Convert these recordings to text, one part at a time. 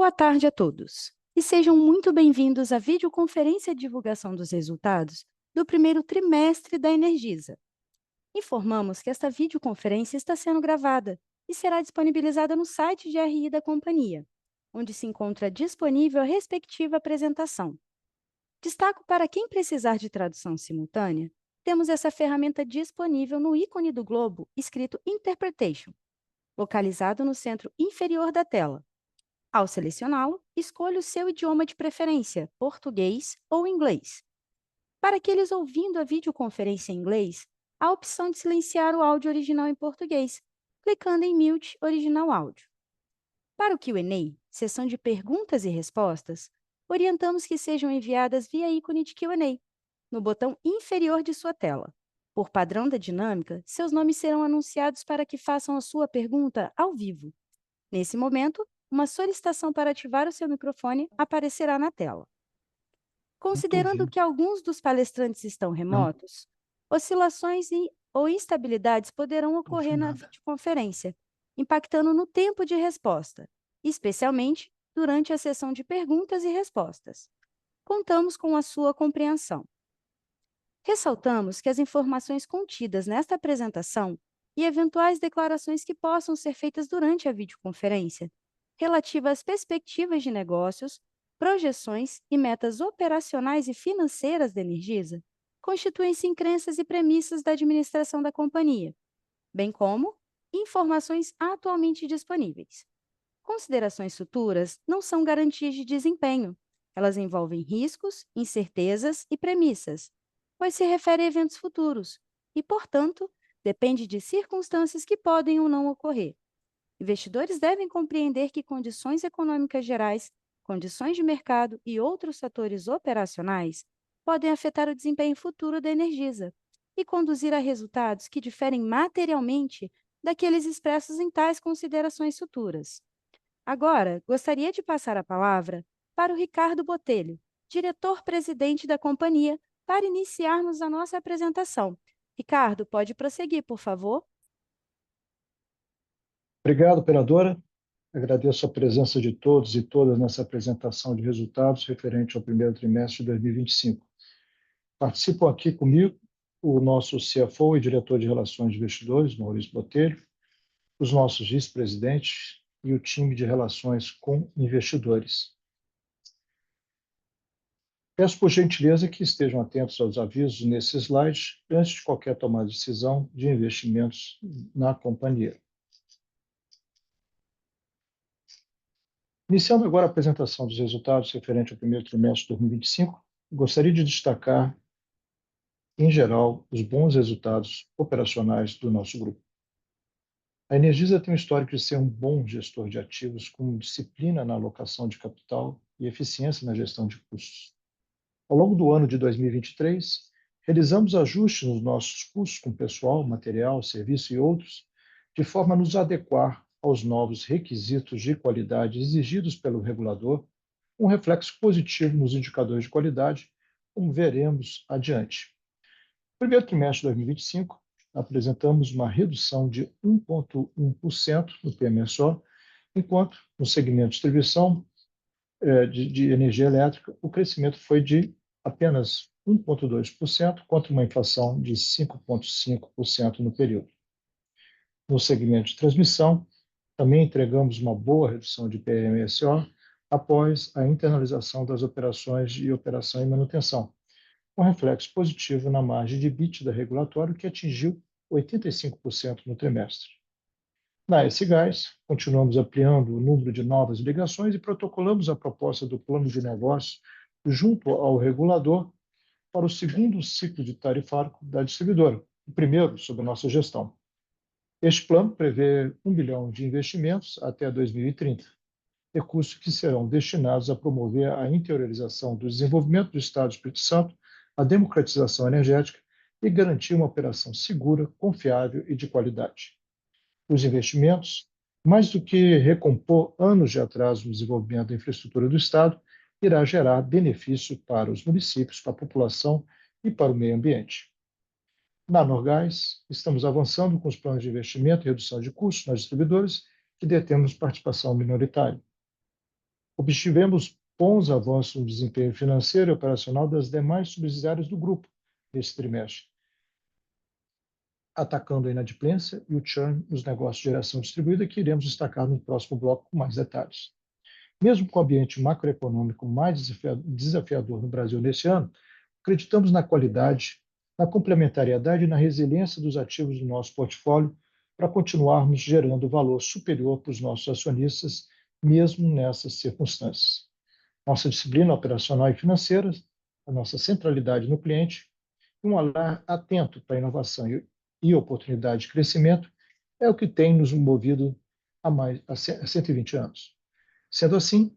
Boa tarde a todos e sejam muito bem-vindos à videoconferência de divulgação dos resultados do primeiro trimestre da Energisa. Informamos que esta videoconferência está sendo gravada e será disponibilizada no site de RI da companhia, onde se encontra disponível a respectiva apresentação. Destaco para quem precisar de tradução simultânea, temos essa ferramenta disponível no ícone do globo escrito Interpretation, localizado no centro inferior da tela. Ao selecioná-lo, escolha o seu idioma de preferência, português ou inglês. Para aqueles ouvindo a videoconferência em inglês, há a opção de silenciar o áudio original em português, clicando em Mute Original Áudio. Para o Q&A, sessão de perguntas e respostas, orientamos que sejam enviadas via ícone de Q&A, no botão inferior de sua tela. Por padrão da dinâmica, seus nomes serão anunciados para que façam a sua pergunta ao vivo. Nesse momento, uma solicitação para ativar o seu microfone aparecerá na tela. Considerando que alguns dos palestrantes estão remotos, oscilações ou instabilidades poderão ocorrer na videoconferência, impactando no tempo de resposta, especialmente durante a sessão de perguntas e respostas. Contamos com a sua compreensão. Ressaltamos que as informações contidas nesta apresentação e eventuais declarações que possam ser feitas durante a videoconferência, relativa às perspectivas de negócios, projeções e metas operacionais e financeiras da Energisa, constituem-se em crenças e premissas da administração da companhia, bem como informações atualmente disponíveis. Considerações futuras não são garantias de desempenho. Elas envolvem riscos, incertezas e premissas, pois se refere a eventos futuros e, portanto, depende de circunstâncias que podem ou não ocorrer. Investidores devem compreender que condições econômicas gerais, condições de mercado e outros fatores operacionais podem afetar o desempenho futuro da Energisa e conduzir a resultados que diferem materialmente daqueles expressos em tais considerações futuras. Agora, gostaria de passar a palavra para o Ricardo Botelho, diretor-presidente da companhia, para iniciarmos a nossa apresentação. Ricardo, pode prosseguir, por favor? Obrigado, operadora. Agradeço a presença de todos e todas nessa apresentação de resultados referente ao primeiro trimestre de 2025. Participam aqui comigo o nosso CFO e diretor de Relações de Investidores, Maurício Botelho, os nossos vice-presidentes e o time de relações com investidores. Peço por gentileza que estejam atentos aos avisos nesse slide antes de qualquer tomada de decisão de investimentos na companhia. Iniciando agora a apresentação dos resultados referente ao primeiro trimestre de 2025, gostaria de destacar, em geral, os bons resultados operacionais do nosso grupo. A Energisa tem um histórico de ser um bom gestor de ativos com disciplina na alocação de capital e eficiência na gestão de custos. Ao longo do ano de 2023, realizamos ajustes nos nossos custos com pessoal, material, serviço e outros, de forma a nos adequar aos novos requisitos de qualidade exigidos pelo regulador, um reflexo positivo nos indicadores de qualidade, como veremos adiante. No primeiro trimestre de 2025, apresentamos uma redução de 1,1% no PMSO, enquanto no segmento de distribuição de energia elétrica, o crescimento foi de apenas 1,2%, contra uma inflação de 5,5% no período. No segmento de transmissão, também entregamos uma boa redução de PMSO após a internalização das operações de operação e manutenção, com reflexo positivo na margem de EBITDA regulatório, que atingiu 85% no trimestre. Na S-Gás, continuamos ampliando o número de novas ligações e protocolamos a proposta do plano de negócio junto ao regulador para o segundo ciclo de tarifário da distribuidora, o primeiro sob a nossa gestão. Este plano prevê 1 bilhão de investimentos até 2030, recursos que serão destinados a promover a interiorização do desenvolvimento do Estado do Espírito Santo, a democratização energética e garantir uma operação segura, confiável e de qualidade. Os investimentos, mais do que recompor anos de atraso no desenvolvimento da infraestrutura do Estado, irá gerar benefício para os municípios, para a população e para o meio ambiente. Na Norgás, estamos avançando com os planos de investimento e redução de custos nas distribuidoras que detemos participação minoritária. Obtivemos bons avanços no desempenho financeiro e operacional das demais subsidiárias do grupo nesse trimestre, atacando a inadimplência e o churn nos negócios de geração distribuída, que iremos destacar no próximo bloco com mais detalhes. Mesmo com o ambiente macroeconômico mais desafiador no Brasil neste ano, acreditamos na qualidade, na complementariedade e na resiliência dos ativos do nosso portfólio para continuarmos gerando valor superior para os nossos acionistas, mesmo nessas circunstâncias. Nossa disciplina operacional e financeira, a nossa centralidade no cliente e um olhar atento para a inovação e oportunidade de crescimento é o que tem nos movido há 120 anos. Sendo assim,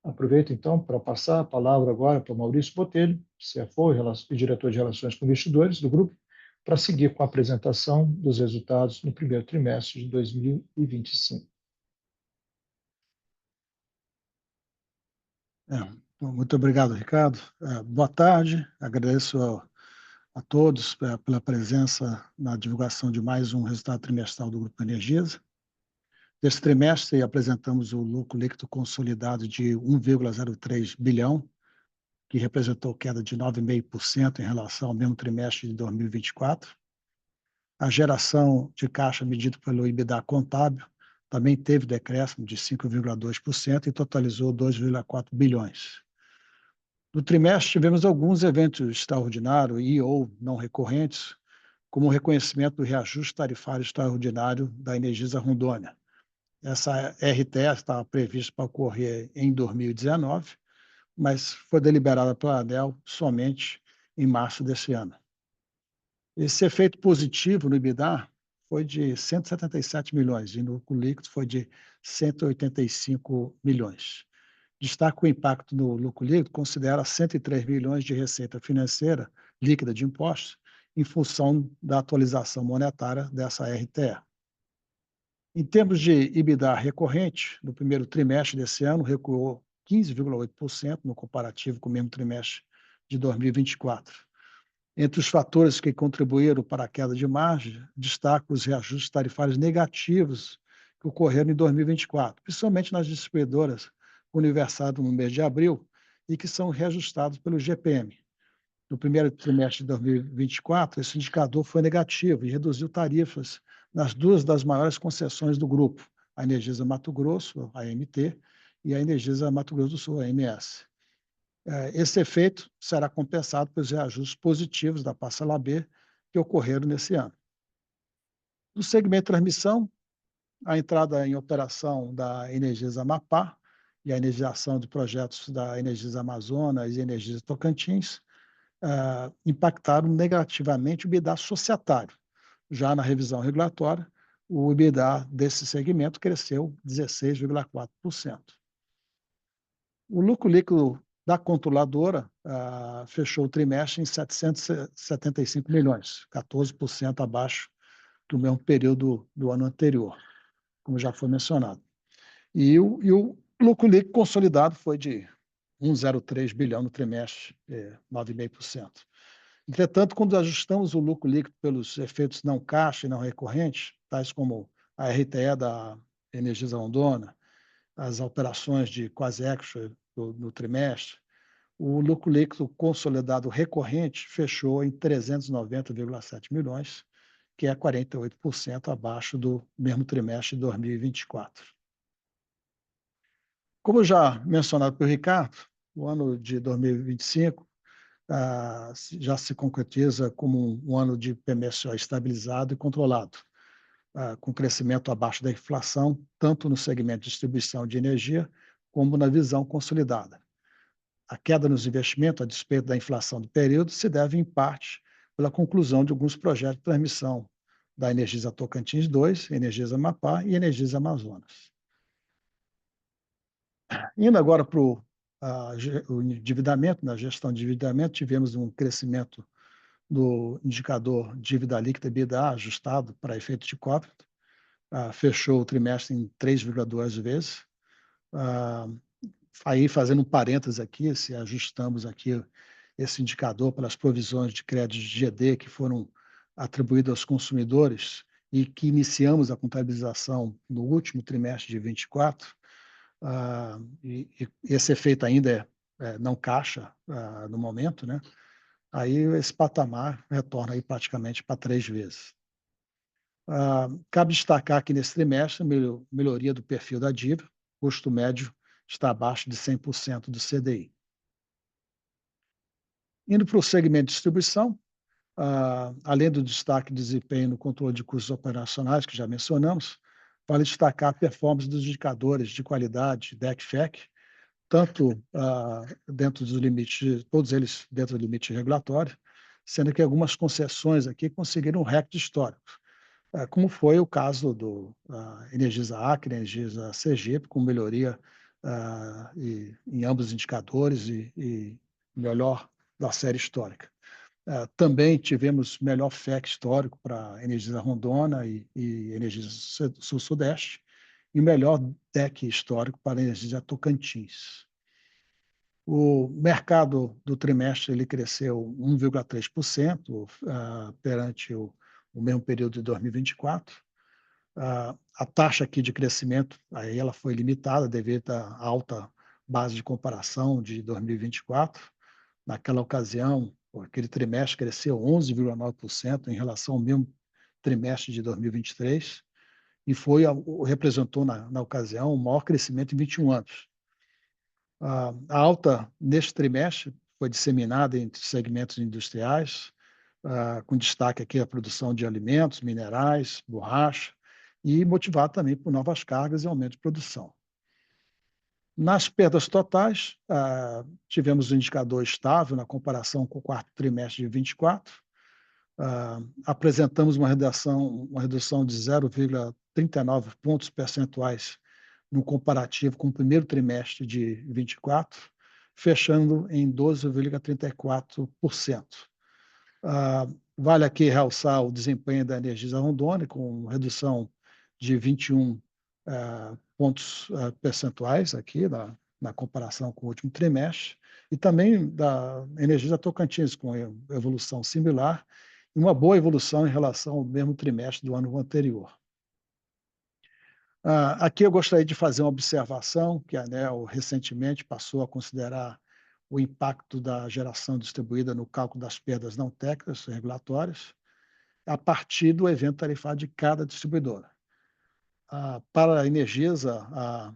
aproveito então para passar a palavra agora para o Maurício Botelho, CFO e diretor de Relações com Investidores do grupo, para seguir com a apresentação dos resultados no primeiro trimestre de 2025. Muito obrigado, Ricardo. Boa tarde, agradeço a todos pela presença na divulgação de mais um resultado trimestral do Grupo Energisa. Neste trimestre, apresentamos o lucro líquido consolidado de 1,03 bilhão, que representou queda de 9,5% em relação ao mesmo trimestre de 2024. A geração de caixa medida pelo EBITDA contábil também teve decréscimo de 5,2% e totalizou 2,4 bilhões. No trimestre, tivemos alguns eventos extraordinários e/ou não recorrentes, como o reconhecimento do reajuste tarifário extraordinário da Energisa Rondônia. Essa RTE estava prevista para ocorrer em 2019, mas foi deliberada pela ANEEL somente em março desse ano. Esse efeito positivo no EBITDA foi de 177 milhões e no lucro líquido foi de 185 milhões. Destaco o impacto no lucro líquido, considera 103 milhões de receita financeira líquida de impostos em função da atualização monetária dessa RTE. Em termos de EBITDA recorrente, no primeiro trimestre desse ano, recuou 15,8% no comparativo com o mesmo trimestre de 2024. Entre os fatores que contribuíram para a queda de margem, destaco os reajustes tarifários negativos que ocorreram em 2024, principalmente nas distribuidoras universado no mês de abril e que são reajustados pelo GPM. No primeiro trimestre de 2024, esse indicador foi negativo e reduziu tarifas nas duas das maiores concessões do grupo, a Energisa Mato Grosso, a AMT, e a Energisa Mato Grosso do Sul, a AMS. Esse efeito será compensado pelos reajustes positivos da parcela B que ocorreram nesse ano. No segmento de transmissão, a entrada em operação da Energisa Amapá e a energização de projetos da Energisa Amazonas e Energisa Tocantins impactaram negativamente o EBITDA societário. Já na revisão regulatória, o EBITDA desse segmento cresceu 16,4%. O lucro líquido da controladora fechou o trimestre em 775 milhões, 14% abaixo do mesmo período do ano anterior, como já foi mencionado. E o lucro líquido consolidado foi de 1,03 bilhão no trimestre, 9,5%. Entretanto, quando ajustamos o lucro líquido pelos efeitos não caixa e não recorrentes, tais como a RTE da Energisa Rondônia, as operações de quasi equity no trimestre, o lucro líquido consolidado recorrente fechou em 390,7 milhões, que é 48% abaixo do mesmo trimestre de 2024. Como já mencionado pelo Ricardo, o ano de 2025 já se concretiza como um ano de PMSO estabilizado e controlado, com crescimento abaixo da inflação, tanto no segmento de distribuição de energia, como na visão consolidada. A queda nos investimentos, a despeito da inflação do período, se deve, em parte, pela conclusão de alguns projetos de transmissão da Energisa Tocantins 2, Energisa Amapá e Energisa Amazonas. Indo agora para o endividamento, na gestão de endividamento, tivemos um crescimento do indicador dívida líquida EBITDA ajustado para efeito de COVID, fechou o trimestre em 3,2 vezes. Aí, fazendo um parênteses aqui, se ajustamos aqui esse indicador pelas provisões de crédito de GD que foram atribuídas aos consumidores e que iniciamos a contabilização no último trimestre de 24, e esse efeito ainda não caixa no momento, né? Aí esse patamar retorna aí praticamente para 3 vezes. Cabe destacar que nesse trimestre, melhoria do perfil da dívida, custo médio está abaixo de 100% do CDI. Indo para o segmento de distribuição, além do destaque de desempenho no controle de custos operacionais, que já mencionamos, vale destacar a performance dos indicadores de qualidade, DEC e FEC, tanto dentro dos limites, todos eles dentro do limite regulatório, sendo que algumas concessões aqui conseguiram um recorde histórico, como foi o caso do Energisa Acre, Energisa Sergipe, com melhoria em ambos os indicadores e melhor da série histórica. Também tivemos melhor FEC histórico para Energisa Rondônia e Energisa Sul-Sudeste, e melhor DEC histórico para Energisa Tocantins. O mercado do trimestre ele cresceu 1,3% perante o mesmo período de 2024. A taxa aqui de crescimento aí ela foi limitada devido à alta base de comparação de 2024. Naquela ocasião, aquele trimestre cresceu 11,9% em relação ao mesmo trimestre de 2023 e representou, na ocasião, o maior crescimento em 21 anos. A alta neste trimestre foi disseminada entre segmentos industriais, com destaque aqui a produção de alimentos, minerais, borracha, e motivado também por novas cargas e aumento de produção. Nas perdas totais, tivemos um indicador estável na comparação com o quarto trimestre de 24. Apresentamos uma redução de 0,39 pontos percentuais no comparativo com o primeiro trimestre de 24, fechando em 12,34%. Vale aqui realçar o desempenho da Energisa Rondônia, com redução de 21 pontos percentuais aqui na comparação com o último trimestre, e também da Energisa Tocantins, com evolução similar, e uma boa evolução em relação ao mesmo trimestre do ano anterior. Aqui eu gostaria de fazer uma observação, que a ANEEL recentemente passou a considerar o impacto da geração distribuída no cálculo das perdas não técnicas regulatórias, a partir do evento tarifário de cada distribuidora. Para a Energisa,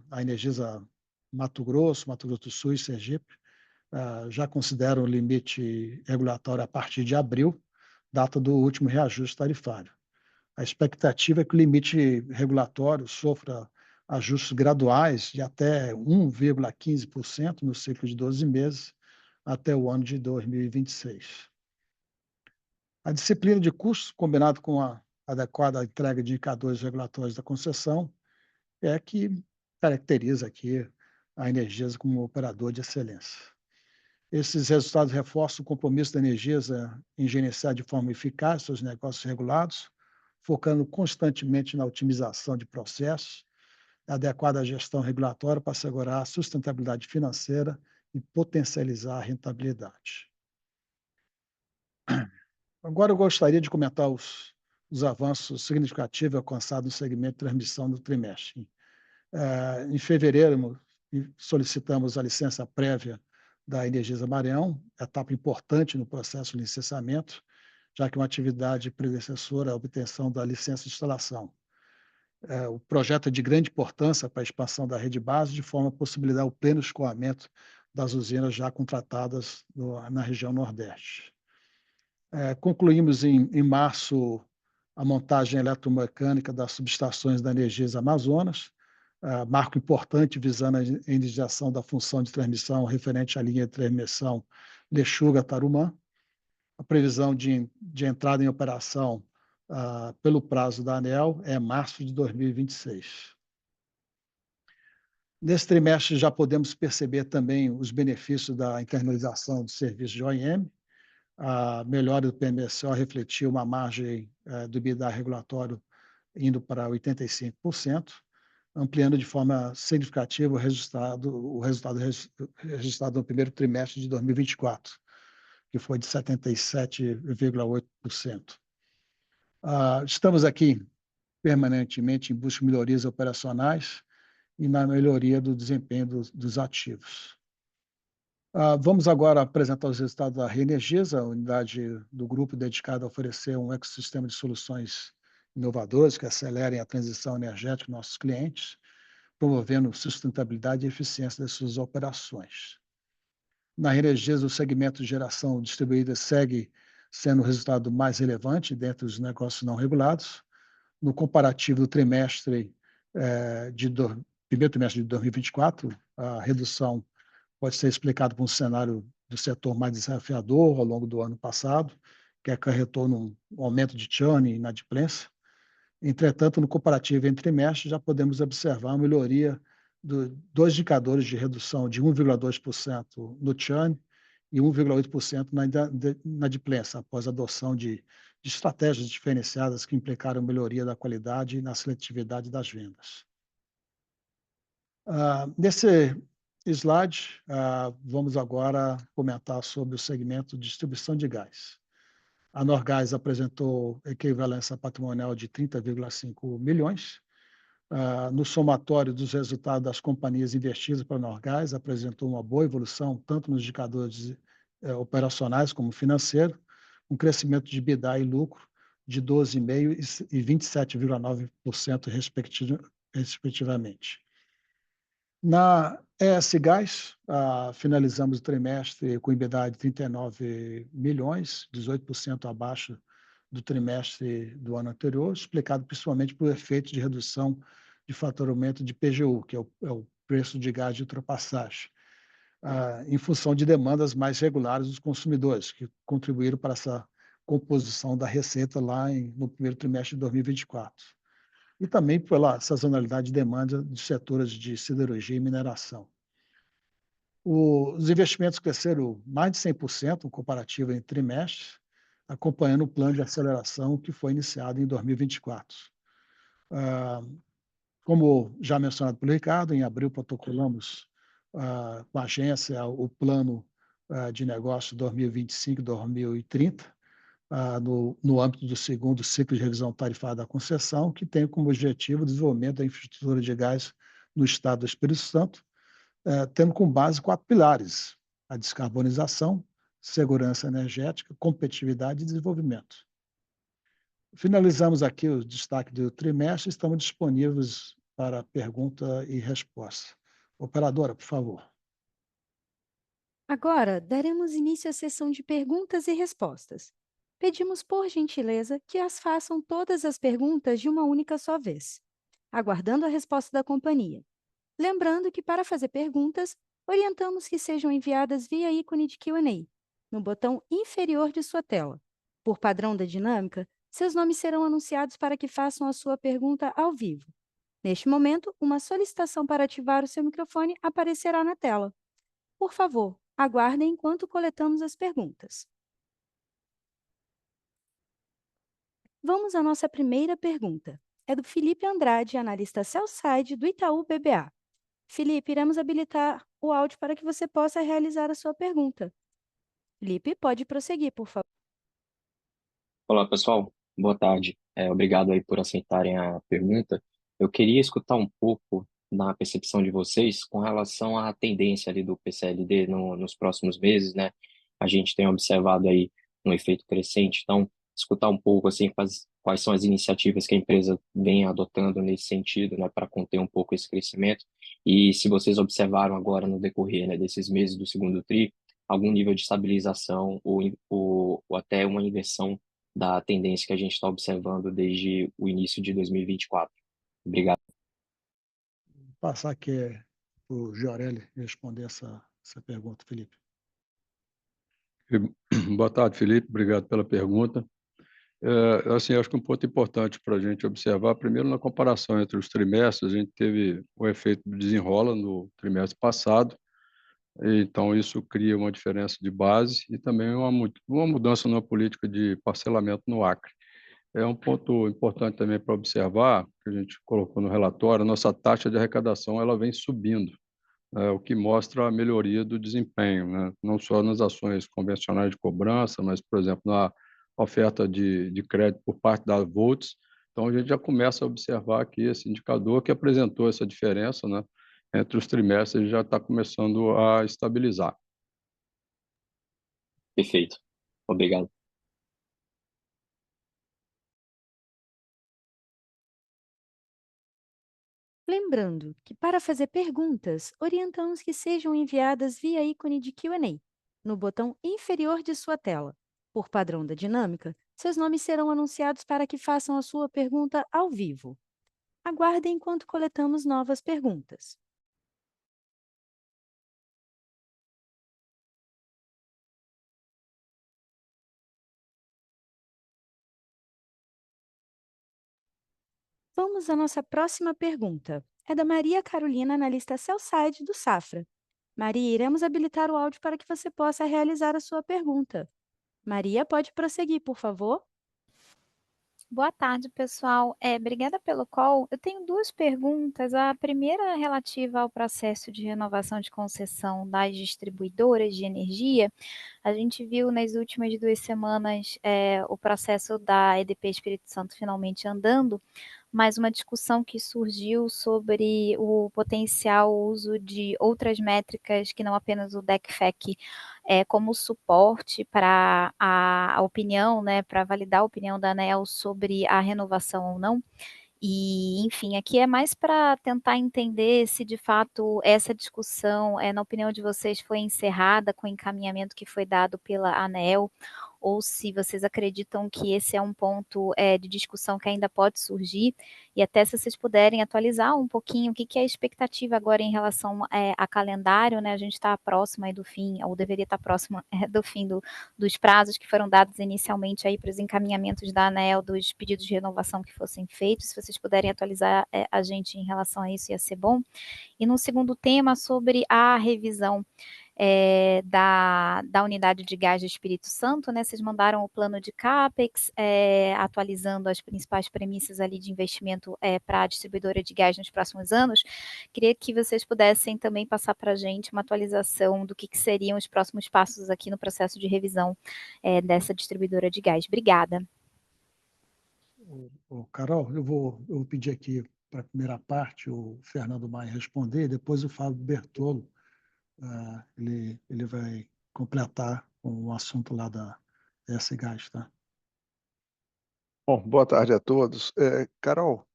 a Energisa Mato Grosso do Sul e Sergipe, já consideram o limite regulatório a partir de abril, data do último reajuste tarifário. A expectativa é que o limite regulatório sofra ajustes graduais de até 1,15% no ciclo de 12 meses até o ano de 2026. A disciplina de custos, combinado com a adequada entrega de indicadores regulatórios da concessão, é que caracteriza aqui a Energisa como operador de excelência. Esses resultados reforçam o compromisso da Energisa em gerenciar de forma eficaz seus negócios regulados, focando constantemente na otimização de processos, adequada gestão regulatória para assegurar a sustentabilidade financeira e potencializar a rentabilidade. Agora eu gostaria de comentar os avanços significativos alcançados no segmento de transmissão do trimestre. Em fevereiro, solicitamos a licença prévia da Energisa Maranhão, etapa importante no processo de licenciamento, já que é uma atividade predecessora à obtenção da licença de instalação. O projeto é de grande importância para a expansão da rede base, de forma a possibilitar o pleno escoamento das usinas já contratadas na região Nordeste. Concluímos em março a montagem eletromecânica das subestações da Energisa Amazonas, marco importante visando a energização da função de transmissão referente à linha de transmissão Lechuga-Tarumã. A previsão de entrada em operação pelo prazo da ANEEL é março de 2026. Nesse trimestre já podemos perceber também os benefícios da internalização de serviços de OEM. A melhora do PMSO refletiu uma margem do EBITDA regulatório indo para 85%, ampliando de forma significativa o resultado registrado no primeiro trimestre de 2024, que foi de 77,8%. Estamos aqui permanentemente em busca de melhorias operacionais e na melhoria do desempenho dos ativos. Vamos agora apresentar os resultados da Reenergiza, a unidade do grupo dedicada a oferecer um ecossistema de soluções inovadoras que acelerem a transição energética dos nossos clientes, promovendo sustentabilidade e eficiência das suas operações. Na Reenergiza, o segmento de geração distribuída segue sendo o resultado mais relevante dentre os negócios não regulados. No comparativo do primeiro trimestre de 2024, a redução pode ser explicado por um cenário do setor mais desafiador ao longo do ano passado, que acarretou num aumento de churn e inadimplência. Entretanto, no comparativo entre trimestres, já podemos observar uma melhoria dois indicadores de redução de 1,2% no churn e 1,8% na inadimplência, após a adoção de estratégias diferenciadas que implicaram melhoria da qualidade e na seletividade das vendas. Nesse slide, vamos agora comentar sobre o segmento de distribuição de gás. A Norgás apresentou equivalência patrimonial de 30,5 milhões. No somatório dos resultados das companhias investidas para a Norgás, apresentou uma boa evolução, tanto nos indicadores operacionais como financeiro, um crescimento de EBITDA e lucro de 12,5% e 27,9%, respectivamente. Na ES Gás, finalizamos o trimestre com EBITDA de 39 milhões, 18% abaixo do trimestre do ano anterior, explicado principalmente por efeitos de redução de faturamento de PGU, que é o preço de gás de ultrapassagem, em função de demandas mais regulares dos consumidores, que contribuíram para essa composição da receita lá no primeiro trimestre de 2024. E também pela sazonalidade de demanda dos setores de siderurgia e mineração. Os investimentos cresceram mais de 100% no comparativo entre trimestres, acompanhando o plano de aceleração que foi iniciado em 2024. Como já mencionado pelo Ricardo, em abril protocolamos com a agência o plano de negócio 2025-2030, no âmbito do segundo ciclo de revisão tarifária da concessão, que tem como objetivo o desenvolvimento da infraestrutura de gás no estado do Espírito Santo, tendo como base 4 pilares: a descarbonização, segurança energética, competitividade e desenvolvimento. Finalizamos aqui o destaque do trimestre, estamos disponíveis para pergunta e resposta. Operadora, por favor. Agora, daremos início à sessão de perguntas e respostas. Pedimos, por gentileza, que as façam todas as perguntas de uma única só vez, aguardando a resposta da companhia. Lembrando que, para fazer perguntas, orientamos que sejam enviadas via ícone de Q&A, no botão inferior de sua tela. Por padrão da dinâmica, seus nomes serão anunciados para que façam a sua pergunta ao vivo. Neste momento, uma solicitação para ativar o seu microfone aparecerá na tela. Por favor, aguardem enquanto coletamos as perguntas. Vamos à nossa primeira pergunta. É do Felipe Andrade, analista sell-side do Itaú BBA. Felipe, iremos habilitar o áudio para que você possa realizar a sua pergunta. Felipe, pode prosseguir, por favor. Olá, pessoal. Boa tarde. Obrigado aí por aceitarem a pergunta. Eu queria escutar um pouco na percepção de vocês com relação à tendência ali do PCLD nos próximos meses, né? A gente tem observado aí um efeito crescente, então escutar um pouco assim quais são as iniciativas que a empresa vem adotando nesse sentido, né, para conter um pouco esse crescimento. E se vocês observaram agora no decorrer, né, desses meses do segundo tri, algum nível de estabilização ou até uma inversão da tendência que a gente está observando desde o início de 2024. Obrigado. Vou passar aqui o Giorelli responder essa pergunta, Felipe. Boa tarde, Felipe. Obrigado pela pergunta. Assim, acho que um ponto importante para a gente observar, primeiro, na comparação entre os trimestres, a gente teve o efeito do desenrola no trimestre passado, então isso cria uma diferença de base e também uma mudança na política de parcelamento no Acre. É um ponto importante também para observar, que a gente colocou no relatório, a nossa taxa de arrecadação ela vem subindo, o que mostra a melhoria do desempenho, né? Não só nas ações convencionais de cobrança, mas, por exemplo, na oferta de crédito por parte da Volts, Então, a gente já começa a observar aqui esse indicador que apresentou essa diferença, né, entre os trimestres, já está começando a estabilizar. Perfeito. Obrigado. Lembrando que, para fazer perguntas, orientamos que sejam enviadas via ícone de Q&A, no botão inferior de sua tela. Por padrão da dinâmica, seus nomes serão anunciados para que façam a sua pergunta ao vivo. Aguarde enquanto coletamos novas perguntas. Vamos à nossa próxima pergunta. É da Maria Carolina, analista Sell-Side do Safra. Maria, iremos habilitar o áudio para que você possa realizar a sua pergunta. Maria, pode prosseguir, por favor? Boa tarde, pessoal. Obrigada pelo call. Eu tenho duas perguntas. A primeira é relativa ao processo de renovação de concessão das distribuidoras de energia. A gente viu nas últimas 2 semanas o processo da EDP Espírito Santo finalmente andando, mas uma discussão que surgiu sobre o potencial uso de outras métricas que não apenas o DECFEC como suporte para a opinião, né, para validar a opinião da ANEEL sobre a renovação ou não. E, enfim, aqui é mais para tentar entender se de fato essa discussão, na opinião de vocês, foi encerrada com o encaminhamento que foi dado pela ANEEL, ou se vocês acreditam que esse é um ponto de discussão que ainda pode surgir, e até se vocês puderem atualizar um pouquinho o que é a expectativa agora em relação a calendário, né? A gente está próximo aí do fim, ou deveria estar próximo do fim dos prazos que foram dados inicialmente aí para os encaminhamentos da ANEEL dos pedidos de renovação que fossem feitos. Se vocês puderem atualizar a gente em relação a isso, ia ser bom. E no segundo tema, sobre a revisão da unidade de gás do Espírito Santo, né? Vocês mandaram o plano de CAPEX, atualizando as principais premissas ali de investimento para a distribuidora de gás nos próximos anos. Queria que vocês pudessem também passar para a gente uma atualização do que seriam os próximos passos aqui no processo de revisão dessa distribuidora de gás. Obrigada. Carol, eu vou pedir aqui para a primeira parte o Fernando Maia responder, depois o Fábio Bertolo, ele vai completar com o assunto lá da S-Gás, tá? Bom, boa tarde a todos. Carol,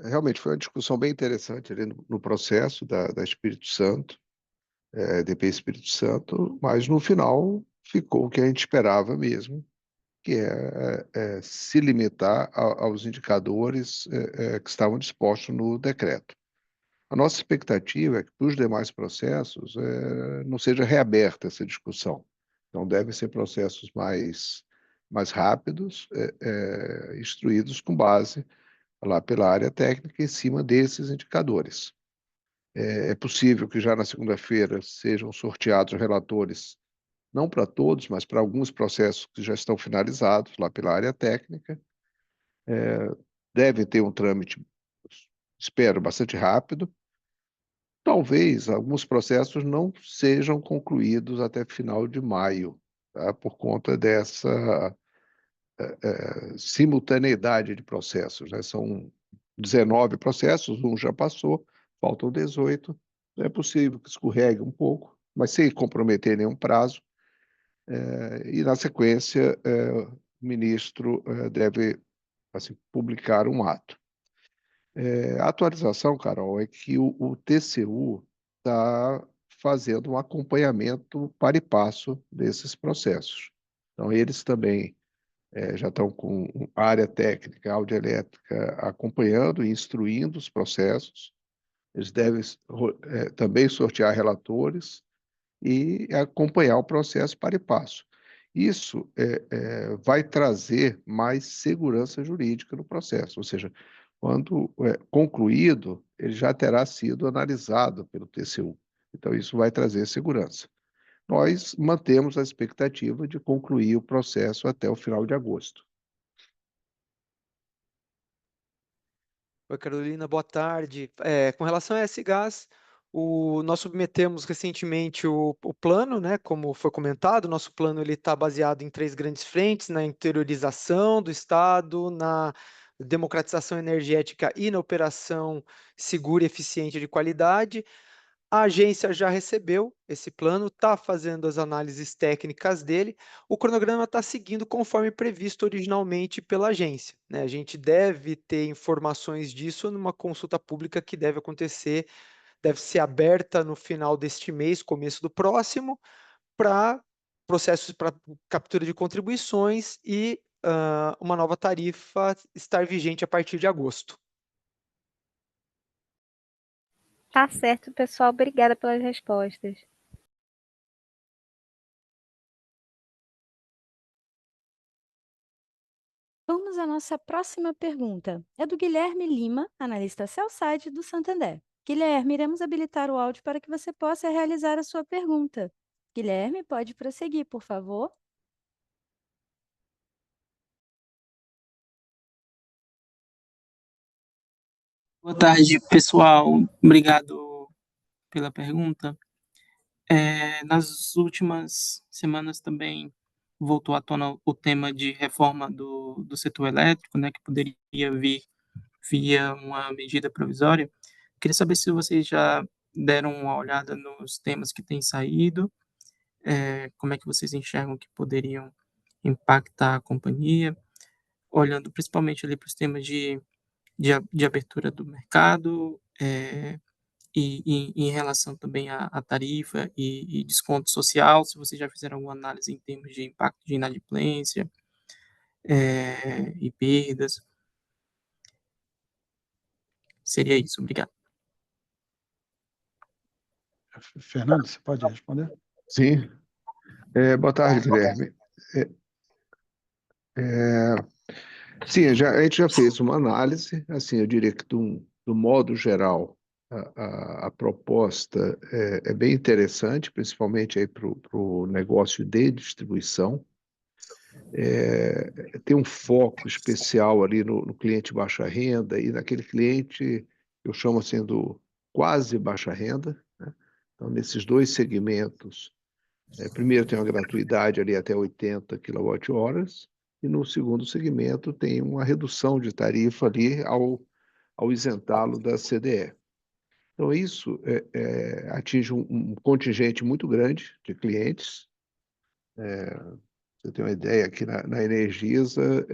realmente foi uma discussão bem interessante ali no processo da Espírito Santo, DP Espírito Santo, mas no final ficou o que a gente esperava mesmo, que é se limitar aos indicadores que estavam dispostos no decreto. A nossa expectativa é que para os demais processos não seja reaberta essa discussão. Então, devem ser processos mais rápidos, instruídos com base lá pela área técnica em cima desses indicadores. É possível que já na segunda-feira sejam sorteados relatores, não para todos, mas para alguns processos que já estão finalizados lá pela área técnica. Devem ter um trâmite, espero, bastante rápido. Talvez alguns processos não sejam concluídos até final de maio, tá? Por conta dessa simultaneidade de processos, né? São 19 processos, um já passou, faltam 18. É possível que escorregue um pouco, mas sem comprometer nenhum prazo. E, na sequência, o ministro deve assim, publicar um ato. A atualização, Carol, é que o TCU está fazendo um acompanhamento para e passo desses processos. Então, eles também já estão com área técnica, audioelétrica, acompanhando e instruindo os processos. Eles devem também sortear relatores e acompanhar o processo para e passo. Isso vai trazer mais segurança jurídica no processo, ou seja, quando concluído, ele já terá sido analisado pelo TCU. Então, isso vai trazer segurança. Nós mantemos a expectativa de concluir o processo até o final de agosto. Oi, Carolina, boa tarde. Com relação a S-Gás, nós submetemos recentemente o plano, né, como foi comentado. O nosso plano está baseado em 3 grandes frentes: na interiorização do Estado, democratização energética e na operação segura, eficiente e de qualidade. A agência já recebeu esse plano, está fazendo as análises técnicas dele. O cronograma está seguindo conforme previsto originalmente pela agência, né? A gente deve ter informações disso numa consulta pública que deve acontecer, deve ser aberta no final deste mês, começo do próximo, para processos para captura de contribuições e uma nova tarifa estar vigente a partir de agosto. Tá certo, pessoal. Obrigada pelas respostas. Vamos à nossa próxima pergunta. É do Guilherme Lima, analista sell-side do Santander. Guilherme, iremos habilitar o áudio para que você possa realizar a sua pergunta. Guilherme, pode prosseguir, por favor. Boa tarde, pessoal. Obrigado pela pergunta. Nas últimas semanas também voltou à tona o tema de reforma do setor elétrico, né, que poderia vir via uma medida provisória. Queria saber se vocês já deram uma olhada nos temas que têm saído, como é que vocês enxergam que poderiam impactar a companhia, olhando principalmente ali para os temas de abertura do mercado, e em relação também à tarifa e desconto social, se vocês já fizeram alguma análise em termos de impacto de inadimplência, e perdas. Seria isso, obrigado. Fernando, você pode responder? Sim. Boa tarde, Guilherme. Sim, a gente já fez uma análise, assim, eu diria que do modo geral, a proposta é bem interessante, principalmente aí para o negócio de distribuição. Tem um foco especial ali no cliente baixa renda e naquele cliente, eu chamo assim do quase baixa renda, né? Então, nesses dois segmentos, primeiro tem uma gratuidade ali até 80 kWh, e no segundo segmento tem uma redução de tarifa ali ao isentá-lo da CDE. Então, isso atinge um contingente muito grande de clientes. Você tem uma ideia, aqui na Energisa,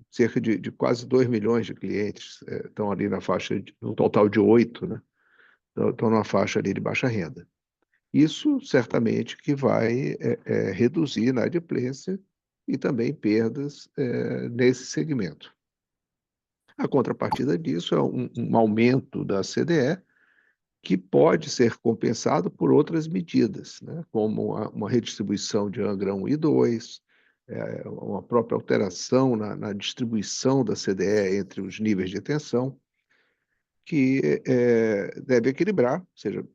cerca de quase 2 milhões de clientes estão ali na faixa, um total de 8, né? Estão na faixa ali de baixa renda. Isso certamente que vai reduzir a inadimplência e também perdas nesse segmento. A contrapartida disso é um aumento da CDE, que pode ser compensado por outras medidas, né, como uma redistribuição de Angra 1 e 2, uma própria alteração na distribuição da CDE entre os níveis de tensão, que deve equilibrar, ou seja,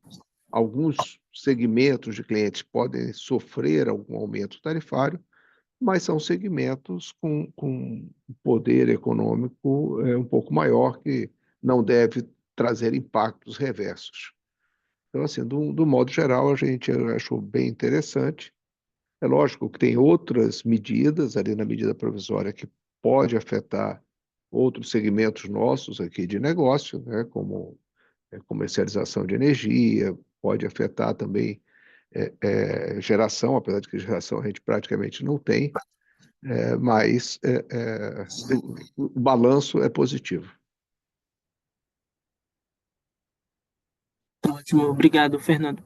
alguns segmentos de clientes podem sofrer algum aumento tarifário, mas são segmentos com poder econômico um pouco maior, que não deve trazer impactos reversos. Então, assim, do modo geral, a gente achou bem interessante. É lógico que tem outras medidas ali na medida provisória que pode afetar outros segmentos nossos aqui de negócio, né, como comercialização de energia, pode afetar também geração, apesar de que geração a gente praticamente não tem, mas o balanço é positivo. Ótimo, obrigado, Fernando.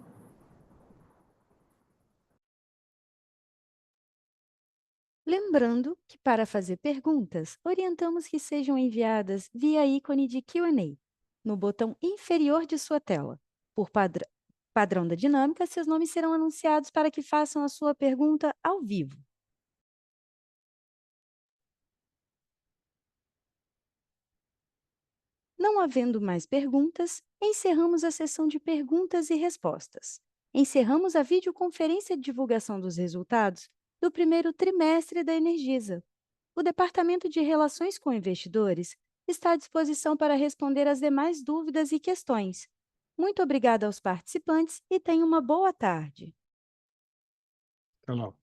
Lembrando que, para fazer perguntas, orientamos que sejam enviadas via ícone de Q&A, no botão inferior de sua tela. Por padrão da dinâmica, seus nomes serão anunciados para que façam a sua pergunta ao vivo. Não havendo mais perguntas, encerramos a sessão de perguntas e respostas. Encerramos a videoconferência de divulgação dos resultados do primeiro trimestre da Energisa. O Departamento de Relações com Investidores está à disposição para responder às demais dúvidas e questões. Muito obrigada aos participantes e tenham uma boa tarde. Até logo.